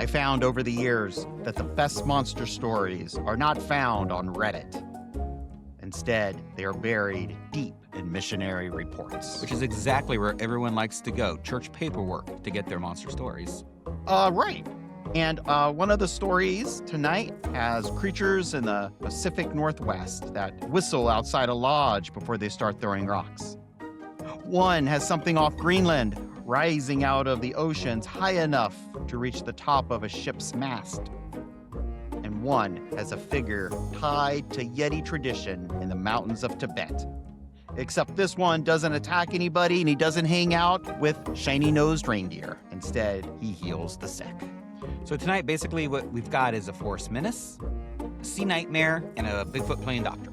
I found over the years that the best monster stories are not found on Reddit. Instead, they are buried deep in missionary reports. Which is exactly where everyone likes to go, church paperwork, to get their monster stories. Right. And one of the stories tonight has creatures in the Pacific Northwest that whistle outside a lodge before they start throwing rocks. One has something off Greenland rising out of the oceans high enough to reach the top of a ship's mast. And one has a figure tied to Yeti tradition in the mountains of Tibet. Except this one doesn't attack anybody and he doesn't hang out with shiny-nosed reindeer. Instead, he heals the sick. So tonight, basically, what we've got is a forest menace, a sea nightmare, and a Bigfoot playing doctor.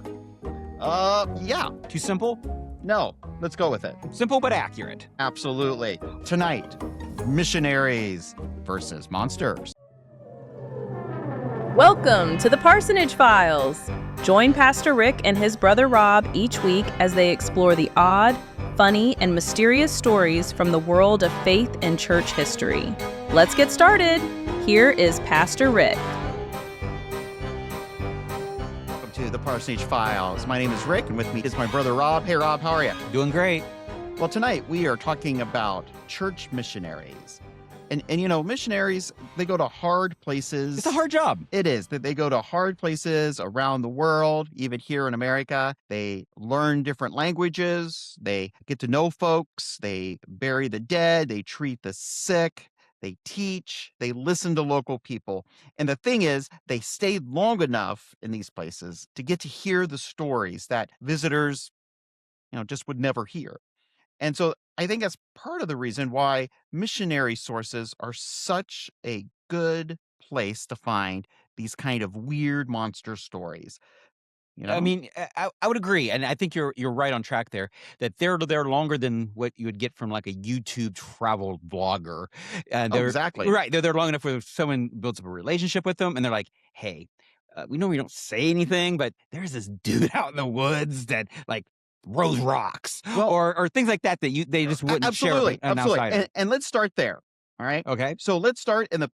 Yeah. Too simple? No, let's go with it. Simple but accurate. Absolutely. Tonight, missionaries versus monsters. Welcome to the Parsonage Files. Join Pastor Rick and his brother Rob each week as they explore the odd, funny, and mysterious stories from the world of faith and church history. Let's get started. Here is Pastor Rick. Welcome to the Parsonage Files. My name is Rick, and with me is my brother Rob. Hey, Rob, how are you? Doing great. Well, tonight we are talking about church missionaries. And you know, missionaries, they go to hard places. It's a hard job. It is. That they go to hard places around the world, even here in America. They learn different languages. They get to know folks. They bury the dead. They treat the sick. They teach. They listen to local people. And the thing is, they stay long enough in these places to get to hear the stories that visitors, just would never hear. And so I think that's part of the reason why missionary sources are such a good place to find these kind of weird monster stories. I mean, I would agree, and I think you're right on track there. That they're longer than what you would get from like a YouTube travel blogger. Exactly. Right. They're long enough where someone builds up a relationship with them, and they're like, "Hey, we know we don't say anything, but there's this dude out in the woods that like throws rocks, or things like that they just wouldn't share with an outsider." And let's start there. All right. Okay. So let's start in the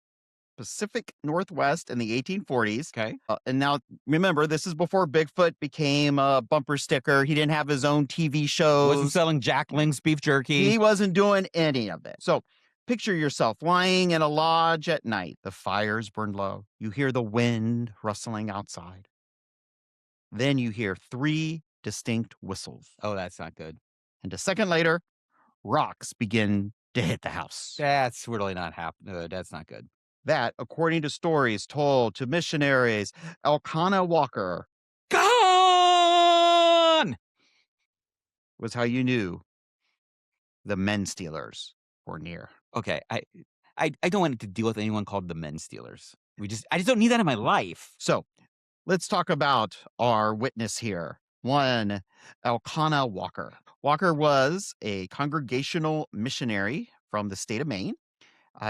Pacific Northwest in the 1840s. Okay. And now, remember, this is before Bigfoot became a bumper sticker. He didn't have his own TV shows. Wasn't selling Jack Link's beef jerky. He wasn't doing any of it. So picture yourself lying in a lodge at night. The fires burn low. You hear the wind rustling outside. Then you hear 3 distinct whistles. Oh, that's not good. And a second later, rocks begin to hit the house. That's really not that's not good. That, according to stories told to missionaries, Elkana Walker Gone! was how you knew the men stealers were near. Okay, I don't want to deal with anyone called the men stealers. I just don't need that in my life. So let's talk about our witness here. One, Elkana Walker. Walker was a congregational missionary from the state of Maine.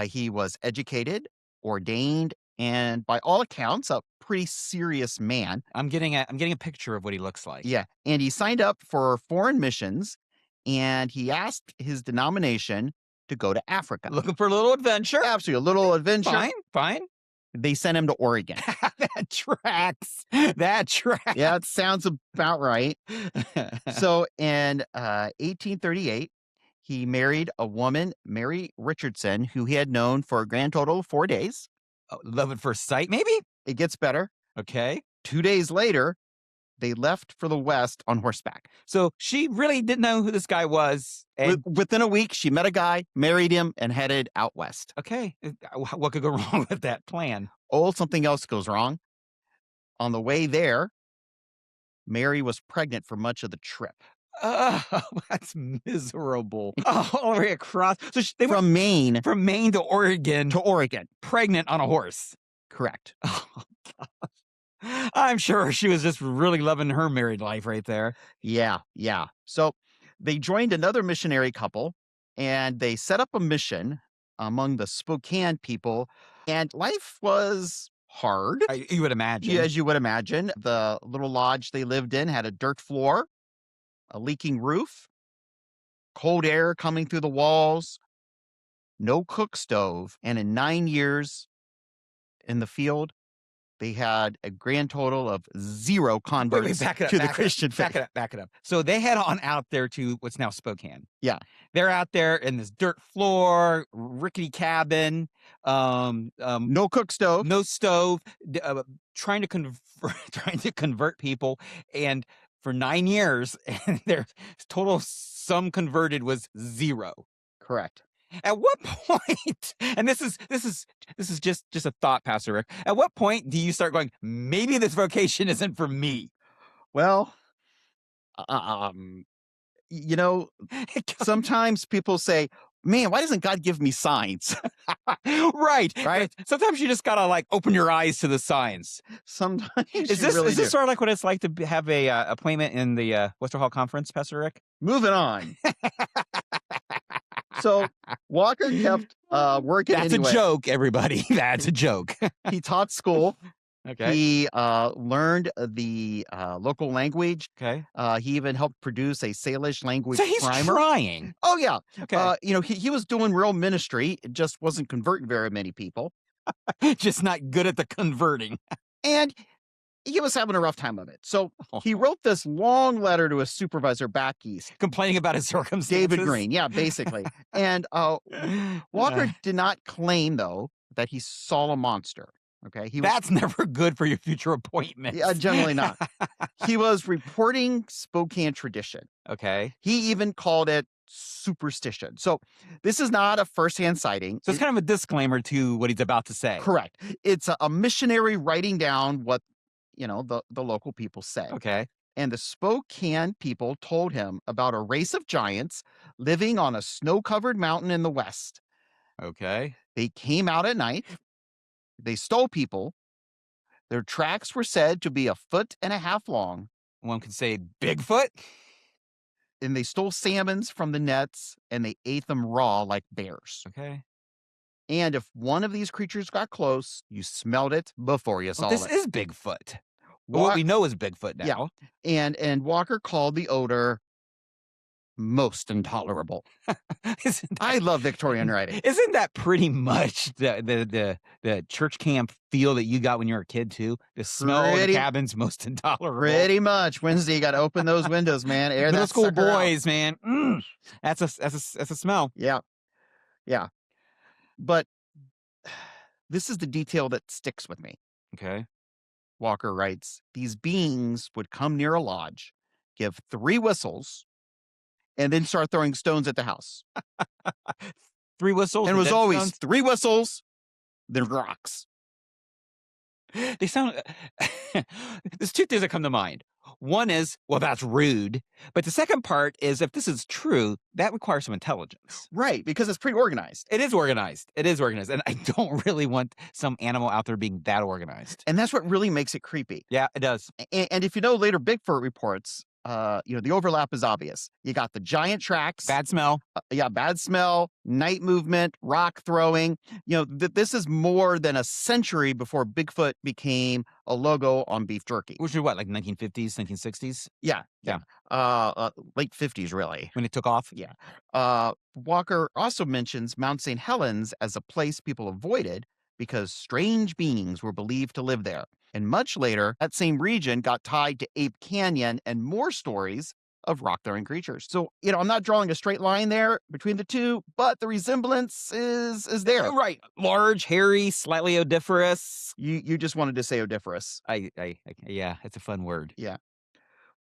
He was educated, ordained, and by all accounts, a pretty serious man. I'm getting a picture of what he looks like. Yeah, and he signed up for foreign missions, and he asked his denomination to go to Africa. Looking for a little adventure? Absolutely, a little adventure. Fine. They sent him to Oregon. That tracks. Yeah, it sounds about right. So in 1838, he married a woman, Mary Richardson, who he had known for a grand total of 4 days. Love at first sight, maybe? It gets better. Okay. 2 days later, they left for the West on horseback. So she really didn't know who this guy was. And Within a week, she met a guy, married him, and headed out west. Okay. What could go wrong with that plan? Oh, something else goes wrong. On the way there, Mary was pregnant for much of the trip. Oh, that's miserable. All the way across. So they went From Maine to Oregon. to Oregon. Pregnant on a horse. Correct. Oh, gosh. I'm sure she was just really loving her married life right there. Yeah. So they joined another missionary couple, and they set up a mission among the Spokane people, and life was hard. You would imagine. As you would imagine. The little lodge they lived in had a dirt floor, a leaking roof, cold air coming through the walls, no cook stove, and in 9 years, in the field, they had a grand total of 0 converts to the Christian faith. Back it up. So they head on out there to what's now Spokane. Yeah. They're out there in this dirt floor, rickety cabin, No cook stove. no stove, trying to convert people, and for 9 years, and their total sum converted was 0. Correct. At what point, and this is just a thought, Pastor Rick, at what point do you start going, maybe this vocation isn't for me? Well, sometimes people say, man, why doesn't God give me signs? Right. Right. Sometimes you just gotta like open your eyes to the signs. Sometimes Is this sort of like what it's like to have a appointment in the Western Hall Conference, Pastor Rick? Moving on. So Walker kept working. That's anyway. a joke, everybody. That's a joke. He taught school. Okay. He learned the local language. Okay. He even helped produce a Salish language So he's primer. trying. Oh, yeah. Okay. He was doing real ministry. It just wasn't converting very many people. Just not good at the converting. And he was having a rough time of it. So he wrote this long letter to his supervisor back east. Complaining about his circumstances. David Green. Yeah, basically. And Walker did not claim, though, that he saw a monster. Okay. That's never good for your future appointments. Yeah, generally not. He was reporting Spokane tradition. Okay. He even called it superstition. So this is not a firsthand sighting. So it's kind of a disclaimer to what he's about to say. Correct. It's a missionary writing down what, the local people say. Okay. And the Spokane people told him about a race of giants living on a snow-covered mountain in the west. Okay. They came out at night. They stole people. Their tracks were said to be 1.5 feet long. One could say Bigfoot. And they stole salmons from the nets, and they ate them raw like bears. Okay. And if one of these creatures got close, you smelled it before you saw it. This is Bigfoot. What we know is Bigfoot now. Yeah. And Walker called the odor most intolerable. I love Victorian writing. Isn't that pretty much the church camp feel that you got when you were a kid too? The smell of the cabin's most intolerable. Pretty much. Wednesday, you got to open those windows, man. Air Middle that school sucker boys, out. man. That's a smell. Yeah. Yeah. But this is the detail that sticks with me. Okay. Walker writes, these beings would come near a lodge, give 3 whistles, and then start throwing stones at the house. 3 whistles? And it was always stones? 3 whistles, then rocks. They sound... There's 2 things that come to mind. One is, well, that's rude. But the second part is, if this is true, that requires some intelligence. Right, because it's pretty organized. It is organized. And I don't really want some animal out there being that organized. And that's what really makes it creepy. Yeah, it does. And if you know later Bigfoot reports, the overlap is obvious. You got the giant tracks. Bad smell. Bad smell, night movement, rock throwing. This is more than a century before Bigfoot became a logo on beef jerky. Which is what, like 1950s, 1960s? Yeah. Late 50s, really. When it took off? Yeah. Walker also mentions Mount St. Helens as a place people avoided because strange beings were believed to live there. And much later, that same region got tied to Ape Canyon and more stories of rock-throwing creatures. So, I'm not drawing a straight line there between the two, but the resemblance is there. Right. Large, hairy, slightly odoriferous. You just wanted to say odoriferous. Yeah, it's a fun word. Yeah.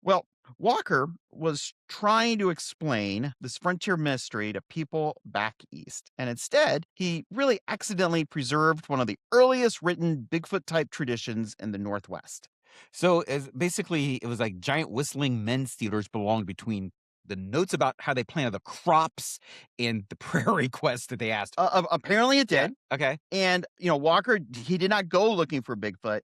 Well, Walker was trying to explain this frontier mystery to people back east. And instead, he really accidentally preserved one of the earliest written Bigfoot-type traditions in the Northwest. So basically, it was like giant whistling men stealers belonged between the notes about how they planted the crops and the prayer requests that they asked. Apparently it did. Yeah. Okay. And, Walker, he did not go looking for Bigfoot.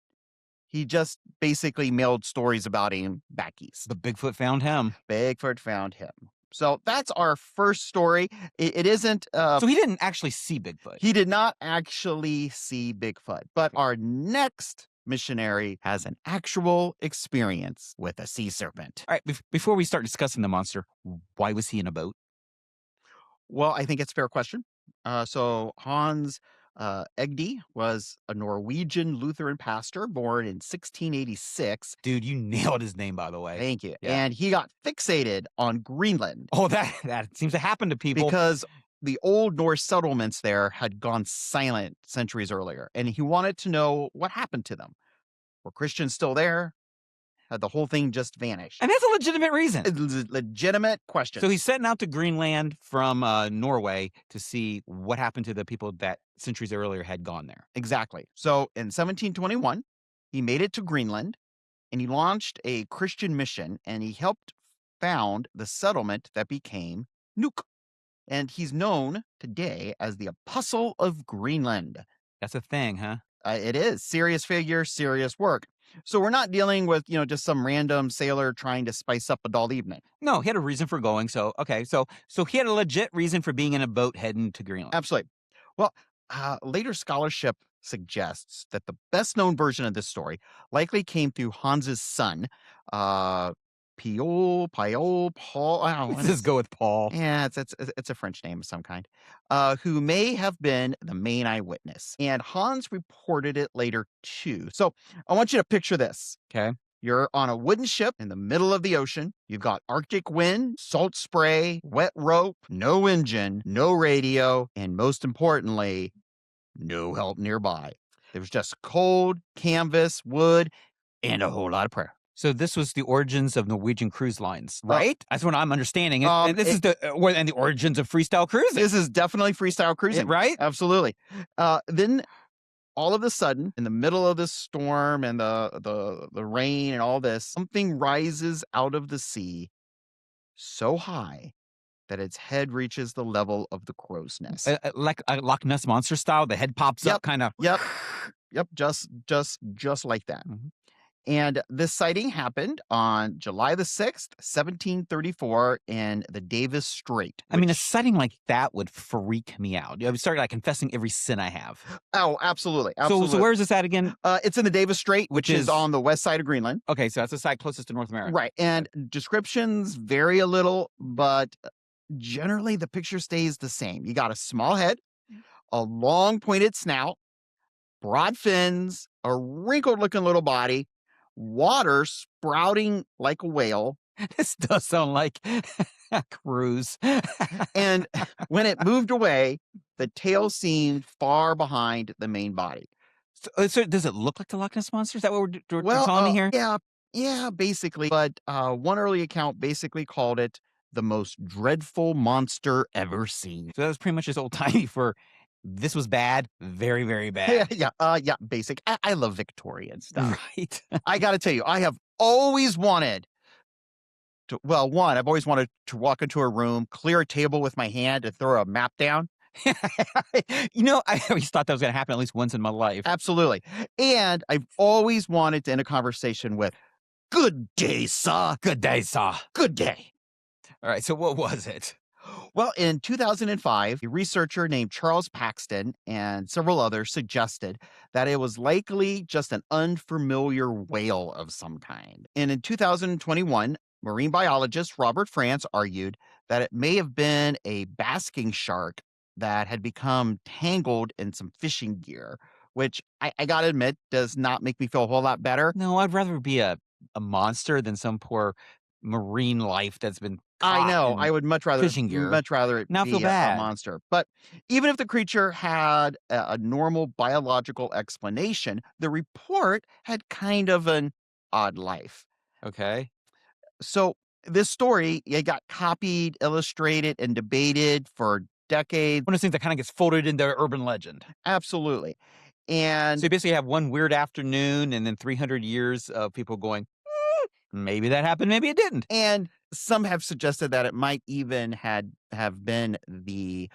He just basically mailed stories about him back east. But Bigfoot found him. Bigfoot found him. So that's our first story. It isn't... so he didn't actually see Bigfoot. He did not actually see Bigfoot. But our next missionary has an actual experience with a sea serpent. All right, before we start discussing the monster, why was he in a boat? Well, I think it's a fair question. So Hans Egede was a Norwegian Lutheran pastor born in 1686. Dude, you nailed his name, by the way. Thank you. Yeah. And he got fixated on Greenland. Oh, that seems to happen to people. Because the old Norse settlements there had gone silent centuries earlier, and he wanted to know what happened to them. Were Christians still there? Had the whole thing just vanished? And that's a legitimate reason. It's a legitimate question. So he's setting out to Greenland from Norway to see what happened to the people that centuries earlier had gone there. Exactly. So in 1721, he made it to Greenland, and he launched a Christian mission, and he helped found the settlement that became Nuuk. And he's known today as the Apostle of Greenland. That's a thing, huh? It is. Serious figure, serious work. So we're not dealing with, just some random sailor trying to spice up a dull evening. No, he had a reason for going. So, okay. So he had a legit reason for being in a boat heading to Greenland. Absolutely. Well, later scholarship suggests that the best known version of this story likely came through Hans's son, Paul. Let's just go with Paul. Yeah, it's a French name of some kind, who may have been the main eyewitness. And Hans reported it later too. So I want you to picture this. Okay. You're on a wooden ship in the middle of the ocean. You've got Arctic wind, salt spray, wet rope, no engine, no radio, and most importantly, no help nearby. There was just cold, canvas, wood, and a whole lot of prayer. So this was the origins of Norwegian cruise lines, right? That's what I'm understanding. And this is the origins of freestyle cruising. This is definitely freestyle cruising, right? Absolutely. Then all of a sudden, in the middle of this storm and the rain and all this, something rises out of the sea so high that its head reaches the level of the crow's nest. Like a Loch Ness Monster style, the head pops up kind of. Yep. Just like that. Mm-hmm. And this sighting happened on July the 6th, 1734 in the Davis Strait. I mean, a sighting like that would freak me out. I would start confessing every sin I have. Oh, absolutely. So where is this at again? It's in the Davis Strait, which is on the west side of Greenland. Okay, so that's the side closest to North America. Right. And descriptions vary a little, but generally the picture stays the same. You got a small head, a long pointed snout, broad fins, a wrinkled looking little body, water sprouting like a whale. This does sound like a cruise. And when it moved away, the tail seemed far behind the main body. So does it look like the Loch Ness Monster? Is that what we're telling me here? Yeah, basically. But one early account basically called it the most dreadful monster ever seen. So that was pretty much just old-timey for this was bad, very, very bad. Yeah, basic. I love Victorian stuff. Right. I got to tell you, I have always wanted to, I've always wanted to walk into a room, clear a table with my hand and throw a map down. I always thought that was going to happen at least once in my life. Absolutely. And I've always wanted to end a conversation with, "Good day, sir. Good day, sir. Good day." All right, so what was it? Well, in 2005, a researcher named Charles Paxton and several others suggested that it was likely just an unfamiliar whale of some kind. And in 2021, marine biologist Robert France argued that it may have been a basking shark that had become tangled in some fishing gear, which I gotta admit does not make me feel a whole lot better. No, I'd rather be a monster than some poor marine life that's been I know. I would much rather it feel be bad. a monster. But even if the creature had a normal biological explanation, the report had kind of an odd life. Okay. So this story, it got copied, illustrated, and debated for decades. One of those things that kind of gets folded into urban legend. Absolutely. And so you basically have one weird afternoon and then 300 years of people going, maybe that happened, maybe it didn't. And some have suggested that it might even have been the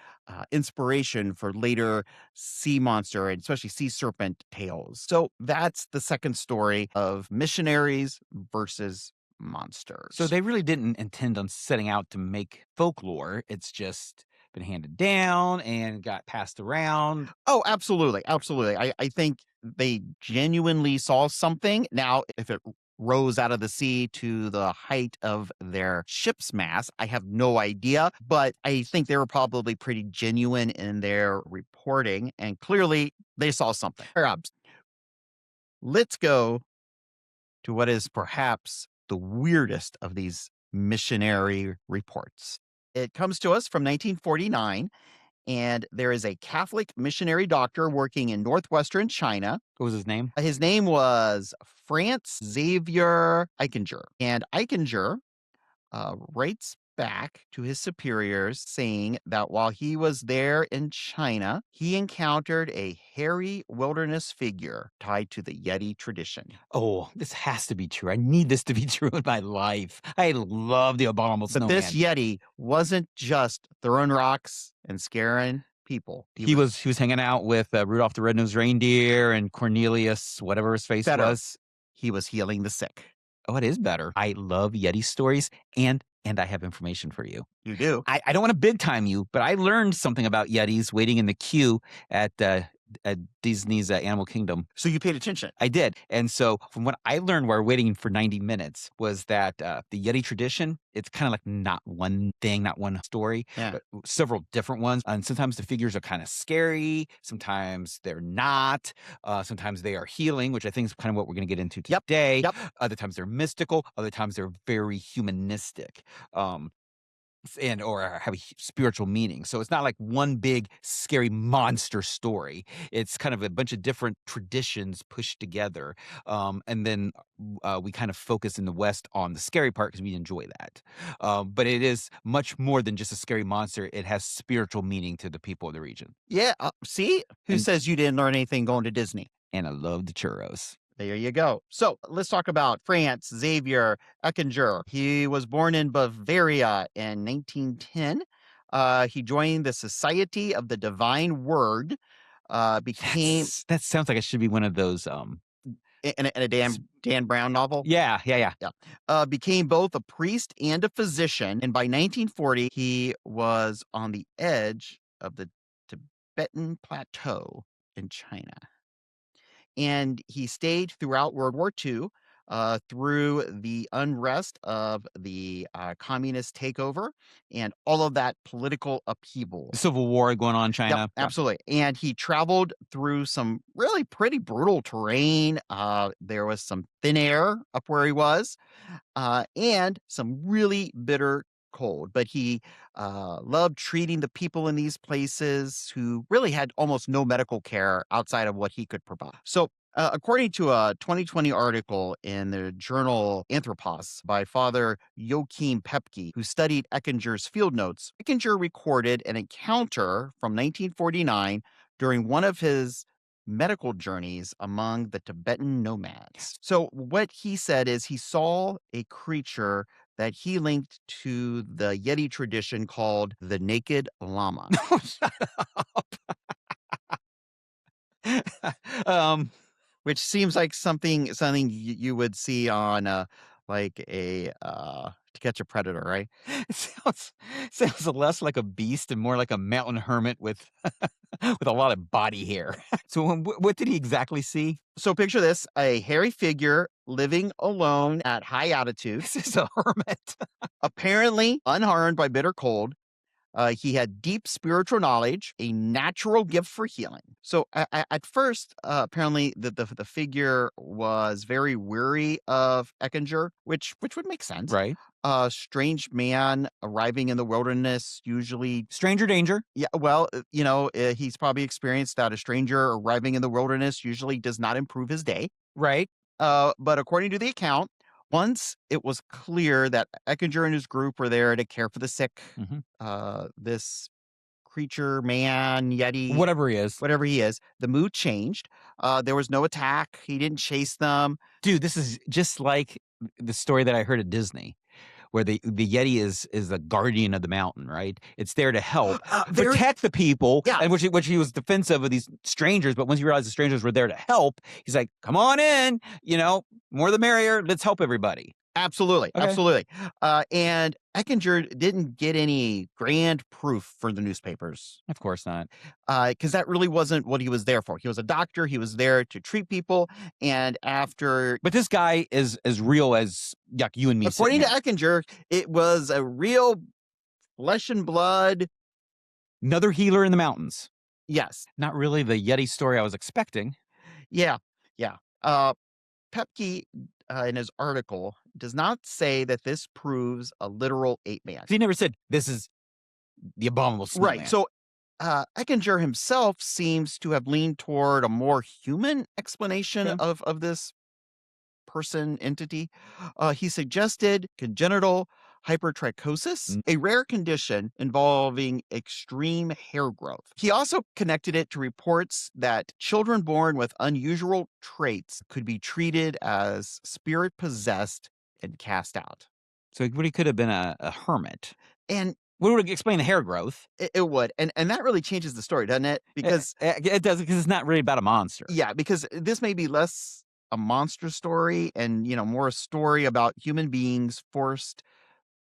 inspiration for later sea monster and especially sea serpent tales. So that's the second story of missionaries versus monsters. So they really didn't intend on setting out to make folklore. It's just been handed down and got passed around. Oh, absolutely. Absolutely. I think they genuinely saw something. Now, if it rose out of the sea to the height of their ship's mast. I have no idea, but I think they were probably pretty genuine in their reporting, and clearly they saw something. Perhaps. Let's go to what is perhaps the weirdest of these missionary reports. It comes to us from 1949, and there is a Catholic missionary doctor working in northwestern China. What was his name? His name was Xavier Eickinger. And Eickinger writes back to his superiors saying that while he was there in China, he encountered a hairy wilderness figure tied to the Yeti tradition. Oh, this has to be true. I need this to be true in my life. I love the abominable snowman. But this Yeti wasn't just throwing rocks and scaring people. He was hanging out with Rudolph the Red-Nosed Reindeer and Cornelius, whatever his face was. He was healing the sick. Oh, it is better. I love Yeti stories, and I have information for you. You do? I don't want to big time you, but I learned something about Yetis waiting in the queue at Disney's Animal Kingdom. So you paid attention? I did. And so from what I learned while waiting for 90 minutes was that the Yeti tradition, it's kind of like not one thing, not one story, but several different ones. And sometimes the figures are kind of scary. Sometimes they're not. Sometimes they are healing, which I think is kind of what we're going to get into today. Yep. Other times they're mystical. Other times they're very humanistic. Or have a spiritual meaning. So it's not like one big scary monster story. It's kind of a bunch of different traditions pushed together. And then we kind of focus in the West on the scary part because we enjoy that. But it is much more than just a scary monster. It has spiritual meaning to the people of the region. Yeah. See? Who says you didn't learn anything going to Disney? And I love the churros. There you go. So let's talk about Xavier Eickinger. He was born in Bavaria in 1910. He joined the Society of the Divine Word. That sounds like it should be one of those in a Dan Brown novel. Yeah. Became both a priest and a physician, and by 1940 he was on the edge of the Tibetan Plateau in China. And he stayed throughout World War II, through the unrest of the communist takeover and all of that political upheaval. The Civil War going on in China. Yep, absolutely. And he traveled through some really pretty brutal terrain. There was some thin air up where he was, and some really bitter cold, but he loved treating the people in these places who really had almost no medical care outside of what he could provide. So according to a 2020 article in the journal Anthropos by Father Joachim Pepke, who studied Eickinger's field notes, Eickinger recorded an encounter from 1949 during one of his medical journeys among the Tibetan nomads. So what he said is he saw a creature that he linked to the Yeti tradition called the Naked Lama. Shut up. Which seems like something you would see on To Catch a Predator, right? It sounds less like a beast and more like a mountain hermit with with a lot of body hair. So what did he exactly see? So picture this, a hairy figure living alone at high altitude. This is a hermit. Apparently unharmed by bitter cold. He had deep spiritual knowledge, a natural gift for healing. So at first, apparently the figure was very weary of Eickinger, which would make sense. Right. Strange man arriving in the wilderness, usually... Stranger danger. Yeah, well, he's probably experienced that a stranger arriving in the wilderness usually does not improve his day. Right. But according to the account, once it was clear that Eickinger and his group were there to care for the sick, this creature, man, Yeti, whatever he is, the mood changed. There was no attack. He didn't chase them. Dude, this is just like the story that I heard at Disney, where the Yeti is the guardian of the mountain, right? It's there to help protect the people, and which he was defensive of these strangers. But once he realized the strangers were there to help, he's like, "Come on in, more the merrier. Let's help everybody." Absolutely, Okay. absolutely. And Eickinger didn't get any grand proof for the newspapers Of course not. because that really wasn't what he was there for. He was a doctor. He was there to treat people. And after, But this guy is as real as you and me. according to Eickinger, it was a real flesh and blood. Another healer in the mountains. Yes. Not really the Yeti story I was expecting. Yeah. Yeah. Pepke, in his article, does not say that this proves a literal ape man. He never said this is the abominable snowman. Right. So Eickinger himself seems to have leaned toward a more human explanation Okay. of this person entity. He suggested congenital hypertrichosis, a rare condition involving extreme hair growth. He also connected it to reports that children born with unusual traits could be treated as spirit possessed and cast out. So he could have been a hermit. And what would explain the hair growth? it would. And that really changes the story, doesn't it? Because it does, because it's not really about a monster. Yeah, because this may be less a monster story and, more a story about human beings forced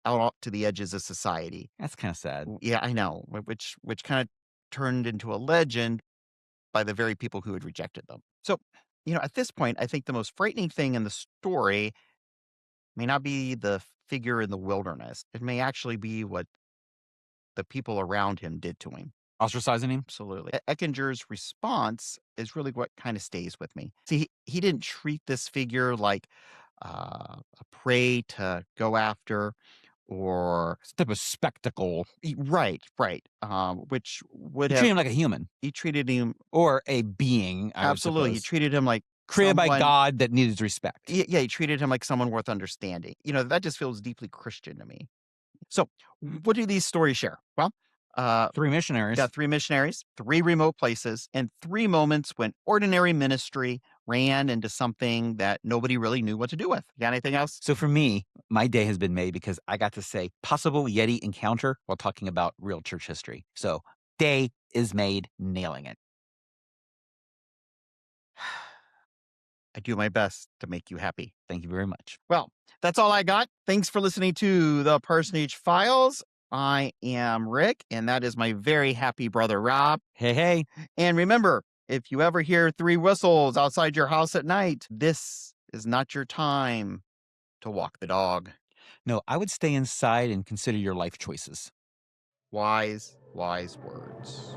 out to the edges of society. That's kind of sad. Yeah, I know, which kind of turned into a legend by the very people who had rejected them. So, at this point, I think the most frightening thing in the story may not be the figure in the wilderness. It may actually be what the people around him did to him. Ostracizing him? Absolutely. Eickinger's response is really what kind of stays with me. See, he didn't treat this figure like a prey to go after or It's a type of spectacle. right, which would He have treated him like a human. he treated him Or a being, I would absolutely. He suppose. treated him like Created by someone- God that needed respect. Yeah, he treated him like someone worth understanding. That just feels deeply Christian to me. So, what do these stories share? Well, 3 missionaries. got 3 missionaries, 3 remote places, and 3 moments when ordinary ministry ran into something that nobody really knew what to do with. You got anything else? So for me, my day has been made because I got to say possible Yeti encounter while talking about real church history. So day is made, nailing it. I do my best to make you happy. Thank you very much. Well, that's all I got. Thanks for listening to the Parsonage Files. I am Rick, and that is my very happy brother, Rob. Hey. And remember, if you ever hear 3 whistles outside your house at night, this is not your time to walk the dog. No, I would stay inside and consider your life choices. Wise words.